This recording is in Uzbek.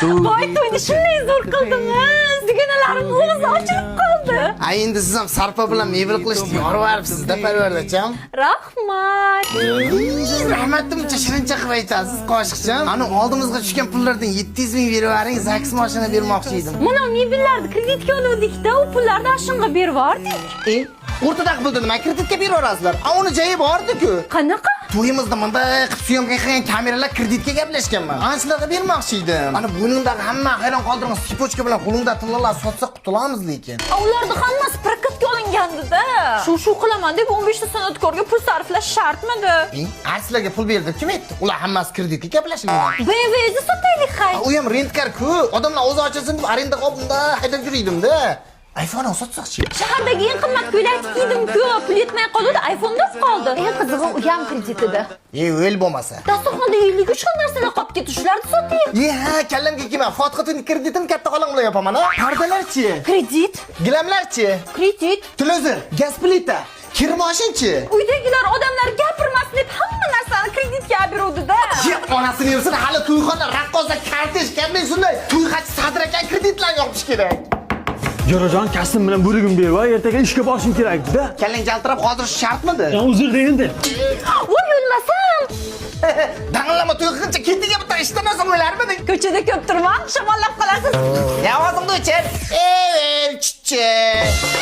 Voy to'yni shunday zo'r qildingiz. Dugonalarim og'zi ochilib qoldi. Ay endi siz ham Sarpo bilan mebel qilishni yorib-yoribsiz-da Parvardacham. Rahmat. Rahmatni buncha shirincha qilib aytasiz, qoshiqcham. Ana oldimizga tushgan pullardan 700 ming berib yuboring, Zax mashina bermoqchi edim. Mana mebellarni kreditga oluvdik-da, u pullarni ashunga berib yubordik. O'rtadagi pulni nima kreditga berib yuborasizlar? Uni joyi bor-ku. Qanaqa? To'yimizda bunday qilib syomka qilgan kameralar kreditga gaplashganman. Anchalarga bermoqchi edim. Ana bo'yningdagi hamma hayron qoldirgan sipochka bilan qo'lingda tillalar sotsa qutulamiz lekin. Ularning hammasi prokatga olingandi-da. Shu qilaman deb 15 ta san'atkorga pul sarflash shartmidi? Sizlarga pul berdi, kim aytdi? Ular hammasi kreditga gaplashilgan. BMW'ni sotaylik hay. U ham rentkar-ku. Odamlar o'zi ochilsin deb arenda qolib bunda haydab yurdim-da. iPhone sotsak-chi? Shahardagi eng qimmat ko'ylak kiydim-ku, pul yetmay qoldi, iPhone deb qoldi. Eng qizig'i u ham kreditida. O'l bo'lmasa. Dasturxonda 53 xil narsalar qolib ketdi, shularni sotaylik. Ha, kallamga kelma. Fotiha kreditini katta qo'lim bilan yopaman, ha? Pardalarchi? Kredit. Gilamlarchi? Kredit. Televizor, gaz plita, kir mashinchi? Uydagilar odamlar gapirmasin deb hamma narsani kreditga beruvdi-da. Onasini yursin, hali to'yxona, raqqosa, kartesh, kamday shunday. To'y xachi Sadir aka kreditlarni yopish kerak. Jo'rajon, kasbim bilan burugim berib, ertaga ishga borishim kerak-da. Kallang jaltirab hozir shartmidi? Uzr endi. Voy o'lmasam. Dang'illama to'y qilguncha ketiga bitta ishtamasam o'larmiding? Ko'chada ko'p turma, shamollab qolarsiz. Ya, o'zingni o'chir. Chichi.